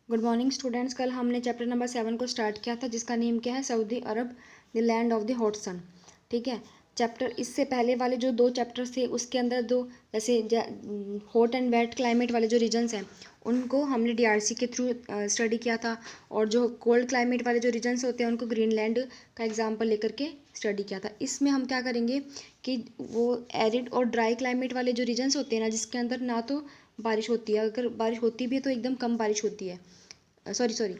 Good morning students. कल हमने chapter number 7 को स्टार्ट किया था जिसका नेम क्या है, Saudi Arab the land of the hot sun. ठीक है। चैप्टर इससे पहले वाले जो दो चैप्टर्स थे उसके अंदर दो जैसे हॉट एंड वेट क्लाइमेट वाले जो रीजन्स हैं उनको हमने डीआरसी के थ्रू स्टडी किया था, और जो कोल्ड क्लाइमेट वाले जो रीजन्स होते हैं उनको ग्रीनलैंड का एग्जाम्पल लेकर के स्टडी किया था। इसमें हम क्या करेंगे कि वो एरिड और ड्राई क्लाइमेट वाले जो रीजन्स होते हैं ना, जिसके अंदर ना तो बारिश होती है, अगर बारिश होती भी है तो एकदम कम बारिश होती है, सॉरी सॉरी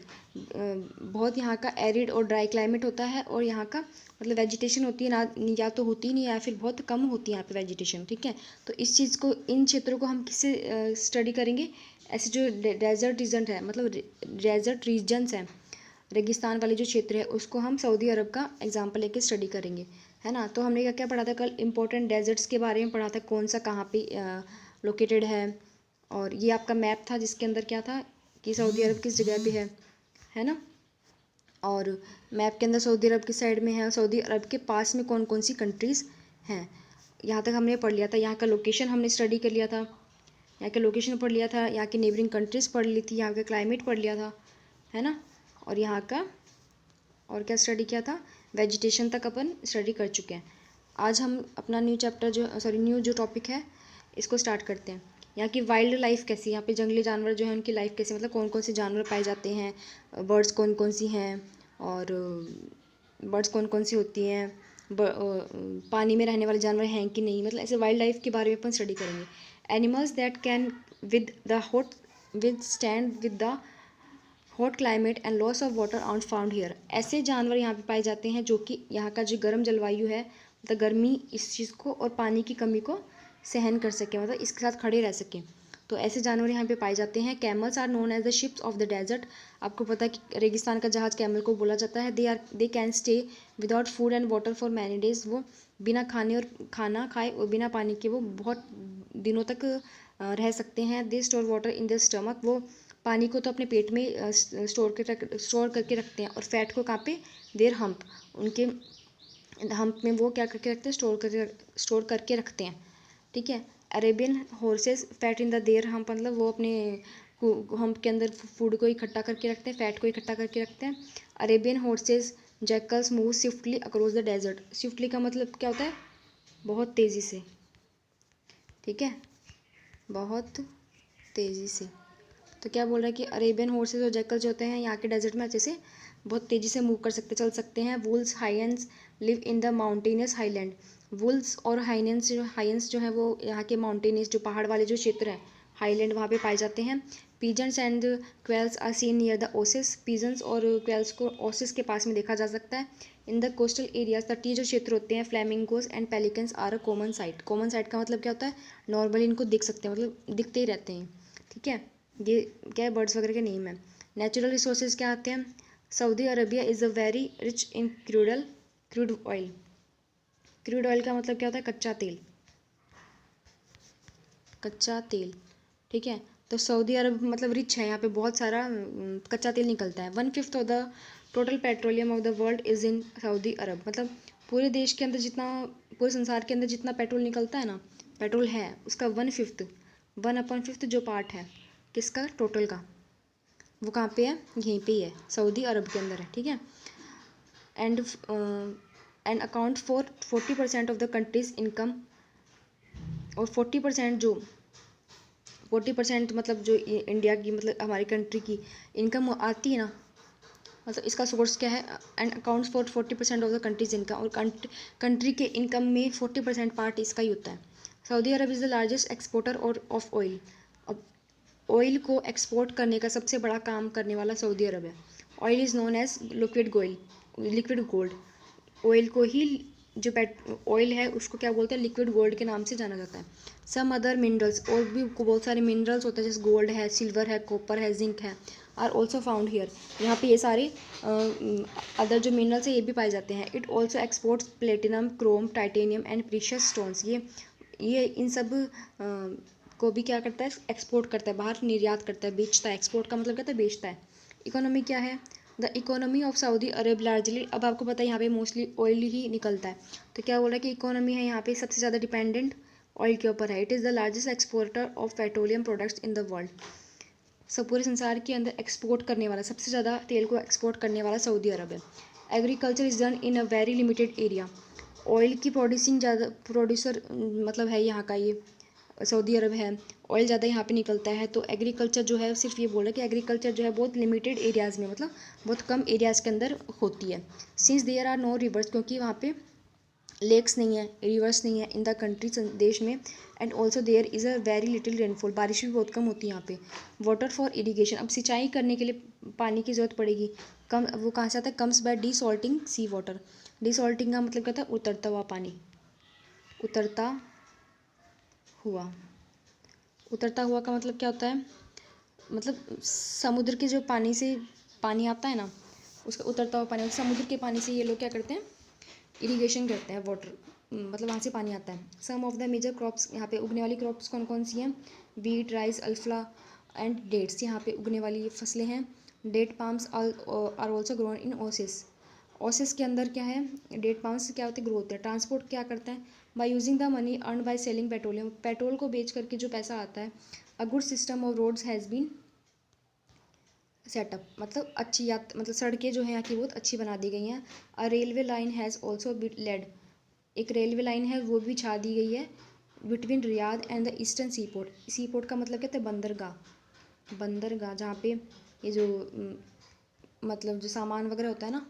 बहुत यहाँ का एरिड और ड्राई क्लाइमेट होता है, और यहाँ का मतलब वेजिटेशन होती है ना, या तो होती नहीं या फिर बहुत कम होती है यहाँ पे वेजिटेशन। ठीक है। तो इस चीज़ को, इन क्षेत्रों को हम किससे स्टडी करेंगे? ऐसे जो डेजर्ट रीजन है, मतलब डेजर्ट रीजन्स हैं, रेगिस्तान वाले जो क्षेत्र है, उसको हम सऊदी अरब का एग्जाम्पल लेके स्टडी करेंगे, है ना। तो हमने क्या क्या पढ़ा था कल? इंपॉर्टेंट डेजर्ट्स के बारे में पढ़ा था, कौन सा कहाँ पे लोकेटेड है, और ये आपका मैप था जिसके अंदर क्या था कि सऊदी अरब किस जगह पे है ना। और मैप के अंदर सऊदी अरब किस साइड में है, और सऊदी अरब के पास में कौन कौन सी कंट्रीज़ हैं, यहाँ तक हमने पढ़ लिया था। यहाँ का लोकेशन हमने स्टडी कर लिया था, यहाँ का लोकेशन पढ़ लिया था, यहाँ की नेबरिंग कंट्रीज़ पढ़ ली थी, यहाँ का क्लाइमेट पढ़ लिया था, है ना। और यहाँ का और क्या स्टडी किया था? वेजिटेशन तक अपन स्टडी कर चुके हैं। आज हम अपना न्यू चैप्टर न्यू जो टॉपिक है इसको स्टार्ट करते हैं। यहाँ की वाइल्ड लाइफ कैसी है, यहाँ पे जंगली जानवर जो है उनकी लाइफ कैसी, मतलब कौन कौन से जानवर पाए जाते हैं, बर्ड्स कौन कौन सी हैं, और बर्ड्स कौन कौन सी होती हैं, पानी में रहने वाले जानवर हैं कि नहीं, मतलब ऐसे वाइल्ड लाइफ के बारे में अपन स्टडी करेंगे। Animals that can with the hot withstand with the hot climate and loss of water are found here. ऐसे जानवर यहाँ पे पाए जाते हैं जो कि यहाँ का जो गर्म जलवायु है, मतलब गर्मी इस चीज़ को और पानी की कमी को सहन कर सके, मतलब इसके साथ खड़े रह सके। तो ऐसे जानवर यहाँ पे पाए जाते हैं। Camels are known as the ships of the desert. आपको पता है कि रेगिस्तान का जहाज कैमल को बोला जाता है। They can stay without food and water for many days. वो बिना खाना खाए और बिना पानी के वो बहुत दिनों तक रह सकते हैं। They store water in the stomach. वो पानी को तो अपने पेट में स्टोर करके रखते हैं, और फैट को कहाँ पे? There hump. उनके हम्प में वो क्या करके रखते हैं? स्टोर करके रखते हैं। ठीक है। Arabian horses fat in the their hump, मतलब वो अपने हम्प के अंदर फूड को इकट्ठा करके रखते हैं, फैट को इकट्ठा करके रखते हैं। Arabian horses jackals move swiftly across the desert. Swiftly का मतलब क्या होता है? बहुत तेज़ी से। ठीक है, बहुत तेज़ी से। तो क्या बोल रहा है कि अरेबियन हॉर्सेस और जैकल जो होते हैं यहाँ के डेजर्ट में अच्छे से बहुत तेज़ी से मूव कर सकते, चल सकते हैं। Wolves hyenas live in the mountainous highland. Wolves और हाइएंस जो है वो यहाँ के माउंटेनियस जो पहाड़ वाले जो क्षेत्र हैं, हाईलैंड, वहाँ पे पाए जाते हैं। Pigeons and quails are seen near the oasis. Pigeons और क्वेल्स को ओसिस के पास में देखा जा सकता है। इन द कोस्टल एरियाज, तटीय जो क्षेत्र होते हैं, flamingos and pelicans are a common sight. Common sight का मतलब क्या होता है? नॉर्मली इनको दिख सकते हैं, मतलब दिखते ही रहते हैं। ठीक है। ये क्या है? बर्ड्स वगैरह के नेम है। नेचुरल रिसोर्सेज क्या आते हैं? Saudi Arabia is a very rich in crude oil. Crude oil का मतलब क्या होता है? कच्चा तेल, कच्चा तेल। ठीक है। तो सऊदी अरब मतलब रिच है, यहाँ पे बहुत सारा कच्चा तेल निकलता है। 1/5 of the total petroleum of the world is in Saudi Arabia. मतलब पूरे देश के अंदर जितना, पूरे संसार के अंदर जितना पेट्रोल निकलता है ना, पेट्रोल है उसका 1/5 जो पार्ट है किसका? टोटल का। वो कहाँ पे है? यहीं पे ही है, सऊदी अरब के अंदर है। ठीक है। And account for 40% of the countries income. और 40% मतलब जो इंडिया की, मतलब हमारी कंट्री की इनकम आती है ना, मतलब इसका सोर्स क्या है? And accounts for 40% of the countries income. और कंट्री के इनकम में 40% पार्ट इसका ही होता है। Saudi Arab is the largest exporter और ऑफ ऑयल। अब ऑयल को एक्सपोर्ट करने का सबसे बड़ा काम करने वाला सऊदी अरब है। Oil is known as liquid gold. Oil को ही, जो ऑयल है उसको क्या बोलते हैं? लिक्विड गोल्ड के नाम से जाना जाता है। सम अदर मिनरल्स, और भी बहुत सारे मिनरल्स होते हैं, जैसे गोल्ड है, सिल्वर है, कॉपर है, जिंक है, आर ऑल्सो फाउंड हियर। यहाँ पे ये सारे अदर जो मिनरल्स है ये भी पाए जाते हैं। It also exports platinum, Chrome, titanium and precious stones. ये इन सब को भी क्या करता है? एक्सपोर्ट करता है, बाहर निर्यात करता है, बेचता है। एक्सपोर्ट का मतलब कहता है बेचता है। इकोनॉमी क्या है? The economy of Saudi Arab largely, अब आपको पता है यहाँ पे मोस्टली ऑयल ही निकलता है। तो क्या बोल रहा है कि इकोनॉमी है यहाँ पे सबसे ज़्यादा डिपेंडेंट ऑयल के ऊपर है। It is the largest exporter of petroleum products in the world. सब पूरे संसार के अंदर एक्सपोर्ट करने वाला, सबसे ज़्यादा तेल को एक्सपोर्ट करने वाला सऊदी अरब है। Agriculture is done in a very limited area. Oil की प्रोड्यूसिंग ज़्यादा प्रोड्यूसर मतलब है यहाँ का ये सऊदी अरब है। ऑयल ज़्यादा यहाँ पे निकलता है, तो एग्रीकल्चर जो है सिर्फ ये बोल रहा है कि एग्रीकल्चर जो है बहुत लिमिटेड एरियाज़ में, मतलब बहुत कम एरियाज़ के अंदर होती है। Since there are no rivers, क्योंकि वहाँ पे लेक्स नहीं है, रिवर्स नहीं है इन द कंट्री, देश में। And also there is a very little rainfall, बारिश भी बहुत कम होती है यहाँ पे। वाटर फॉर इरीगेशन, अब सिंचाई करने के लिए पानी की ज़रूरत पड़ेगी, कम वो कहाँ से आता है, कम्स बाय डिसॉल्टिंग सी वाटर। डिसॉल्टिंग का मतलब क्या था, उतरता हुआ पानी, उतरता हुआ। उतरता हुआ का मतलब क्या होता है, मतलब समुद्र के जो पानी से पानी आता है ना, उसका उतरता हुआ पानी, समुद्र के पानी से ये लोग क्या करते हैं, इरिगेशन करते हैं, वाटर मतलब वहाँ से पानी आता है। Some of the major crops, यहाँ पे उगने वाली क्रॉप्स कौन कौन सी हैं, वीट, राइस, अल्फला एंड डेट्स, यहाँ पे उगने वाली फसलें हैं। Date palms are also grown in oasis. Oasis के अंदर क्या है, डेट पाम्स क्या होते हैं, ग्रो होते हैं। ट्रांसपोर्ट क्या करता है, by using the money earn by selling petroleum, petrol को बेच करके जो पैसा आता है। A good system of roads has been set up, मतलब अच्छी मतलब सड़कें जो हैं यहाँ की बहुत अच्छी बना दी गई हैं। A railway line has also been laid, एक रेलवे लाइन है वो भी बिछा दी गई है between Riyadh and the eastern sea port. Sea port का मतलब कहते हैं बंदरगाह, बंदरगाह जहाँ पे ये जो मतलब जो सामान वगैरह होता है ना,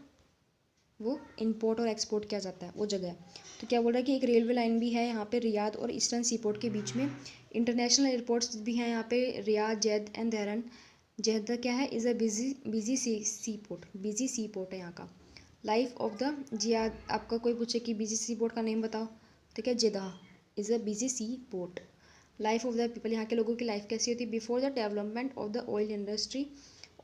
वो इंपोर्ट और एक्सपोर्ट किया जाता है, वो जगह है। तो क्या बोल रहा है कि एक रेलवे लाइन भी है यहाँ पे रियाद और ईस्टर्न सी पोर्ट के बीच में। इंटरनेशनल एयरपोर्ट्स भी हैं यहाँ पे, Riyadh, Jeddah and Dhahran. Jeddah क्या है, is a busy sea port, busy sea port है यहाँ का। लाइफ ऑफ द जियाद, आपका कोई पूछे कि बिजी सी पोर्ट का नेम बताओ, तो क्या, Jeddah is a busy sea port. Life of the people, यहाँ के लोगों की लाइफ कैसी होती है, before the development of the oil industry.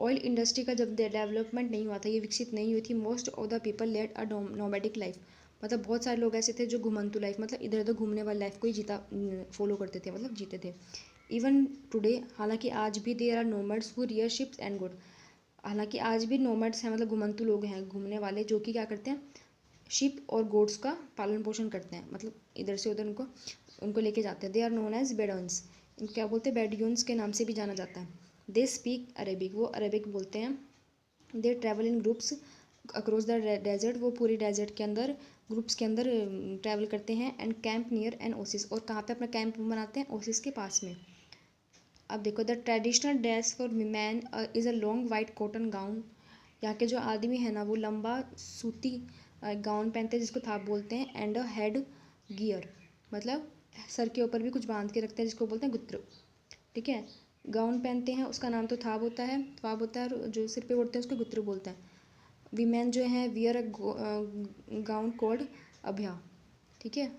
Oil industry का जब डेवलपमेंट नहीं हुआ था, ये विकसित नहीं हुई थी, most of the people led a nomadic life, मतलब बहुत सारे लोग ऐसे थे जो घुमंतु लाइफ, मतलब इधर उधर घूमने वाली लाइफ को ही जीता फॉलो करते थे, मतलब जीते थे। इवन टुडे, हालांकि आज भी there are nomads who rear sheeps and goat, हालांकि आज भी नोमैड्स हैं, मतलब घुमंतु लोग हैं, घूमने वाले, जो कि क्या करते हैं, शिप और गोड्स का पालन पोषण करते हैं, मतलब इधर से उधर उनको उनको लेके जाते हैं। दे आर नोन एज बेडोन्स, क्या बोलते हैं, बेडियंस के नाम से भी जाना जाता है। दे स्पीक अरेबिक, वो अरेबिक बोलते हैं। They travel in groups across the desert, वो पूरे डेजर्ट के अंदर ग्रुप्स के अंदर ट्रैवल करते हैं। And camp near an oasis, और कहाँ पे अपना कैंप बनाते हैं, ओसिस के पास में। अब देखो, the traditional dress for man is a long white cotton gown, यहाँ के जो आदमी है ना वो लंबा सूती गाउन पहनते हैं जिसको थाप बोलते हैं। एंड अ हेड गियर, मतलब सर के ऊपर भी कुछ बांध के रखते हैं जिसको बोलते हैं गुत्र, ठीक है। गाउन पहनते हैं, उसका नाम तो थाप होता है, थाप होता है, और जो सिर पे ओढ़ते हैं उसको गुत्र बोलते हैं। वीमेन जो है वियर अ गाउन कोल्ड अभ्या, ठीक है,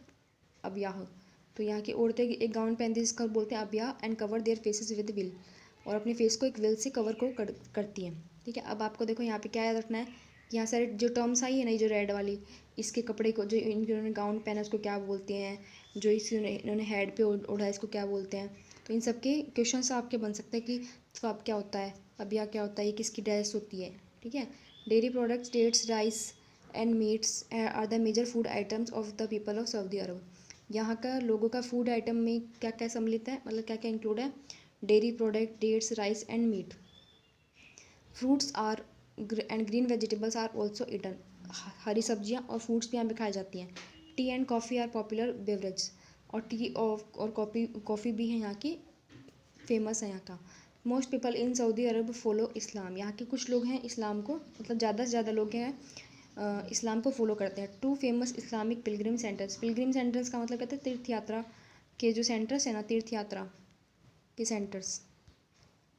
अब्याह। तो यहाँ की औरतें एक गाउन पहनती है जिसका बोलते हैं अब्याह। And cover their faces with veil, और अपने फेस को एक विल से कवर को करती हैं, ठीक है। अब आपको देखो यहाँ पे क्या याद रखना है कि यहाँ सारे जो टर्म्स आई है ना, जो रेड वाली, इसके कपड़े को जो इन्होंने गाउन पहना उसको क्या बोलते हैं, जो इन्होंने हेड पे ओढ़ा है इसको क्या बोलते हैं। तो इन सब के क्वेश्चन आपके बन सकते हैं कि स्वाब क्या होता है, अबिया क्या होता है, ये किसकी ड्रेस होती है, ठीक है। Dairy products, dates, rice and meats are the major food items of the people of Saudi Arabia. यहाँ का लोगों का फूड आइटम में क्या क्या सम्मिलित है, मतलब क्या क्या इंक्लूड है, dairy product, dates, rice and meat. Fruits are and green vegetables are also eaten, हरी सब्जियाँ और फ्रूट्स भी यहाँ पे खाई जाती हैं। Tea and coffee are popular beverage, और टी और कॉफ़ी भी है यहाँ की, फेमस है यहाँ का। Most people in Saudi Arabia follow Islam, यहाँ के कुछ लोग हैं इस्लाम को, मतलब ज़्यादा से ज़्यादा लोग हैं इस्लाम को फॉलो करते हैं। Two famous Islamic pilgrim centres, pilgrim centres का मतलब कहते हैं तीर्थ यात्रा के जो सेंटर्स हैं ना, तीर्थ यात्रा के सेंटर्स,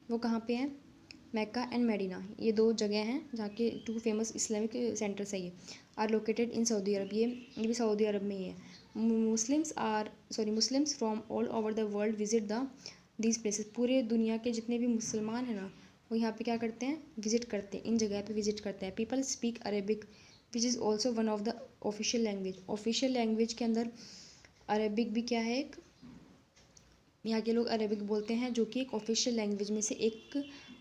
वो कहाँ पे हैं, मक्का एंड मदीना, ये दो जगह हैं जहाँ के टू फेमस इस्लामिक सेंटर्स है, ये आर लोकेटेड इन सऊदी अरब, ये भी सऊदी अरब में ही है। Muslims from all over the world visit the these places, पूरे दुनिया के जितने भी मुसलमान हैं ना, वो यहाँ पे क्या करते हैं, विजिट करते हैं, इन जगह पे विजिट करते हैं। People speak Arabic which is also one of the official language, official language के अंदर अरेबिक भी क्या है, एक, यहाँ के लोग अरेबिक बोलते हैं, जो कि एक ऑफिशियल लैंग्वेज में से एक,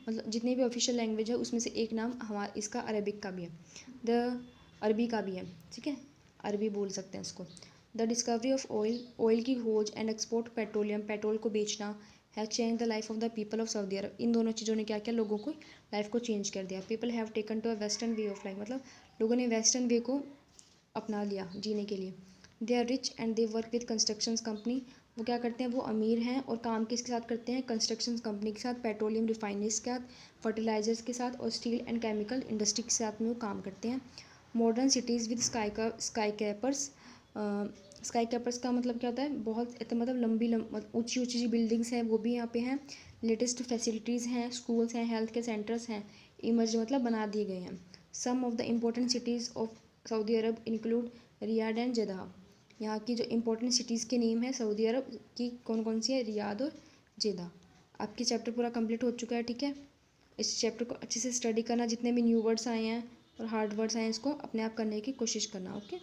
मतलब जितनी भी ऑफिशियल लैंग्वेज है उसमें से एक नाम हमारा इसका अरेबिक का भी है, द अरबी का भी है, ठीक है, अरबी बोल सकते हैं इसको। The discovery of oil, oil की खोज एंड एक्सपोर्ट पेट्रोलियम, पेट्रोल को बेचना। Have change the life of the people of Saudi Arabia. इन दोनों चीज़ों ने क्या किया, लोगों को लाइफ को चेंज कर दिया। People have taken to a western way of life, मतलब लोगों ने वेस्टर्न वे को अपना लिया जीने के लिए। They are rich and they work with construction company. वो क्या करते हैं, वो अमीर हैं और काम किसके साथ करते हैं, कंस्ट्रक्शन कंपनी के साथ, पेट्रोलियम रिफाइनरीज के साथ, फर्टिलाइजर्स के साथ और स्टील एंड केमिकल इंडस्ट्री के साथ में वो काम करते हैं। Modern cities with sky capers. Sky capers का मतलब क्या होता है, बहुत मतलब लंबी ऊंची ऊंची बिल्डिंग्स हैं वो भी यहाँ पे हैं। लेटेस्ट फैसिलिटीज़ हैं, स्कूल्स हैं, हेल्थ के सेंटर्स हैं, इमर्ज मतलब बना दिए गए हैं। Some of the important cities of Saudi Arabia include Riyadh and Jeddah. यहाँ की जो इम्पोर्टेंट सिटीज़ के नेम है सऊदी अरब की कौन कौन सी है, रियाद और जेदा। आपकी चैप्टर पूरा कंप्लीट हो चुका है, ठीक है। इस चैप्टर को अच्छे से स्टडी करना, जितने भी न्यू वर्ड्स आए हैं और हार्ड वर्ड्स आए हैं इसको अपने आप करने की कोशिश करना, ओके।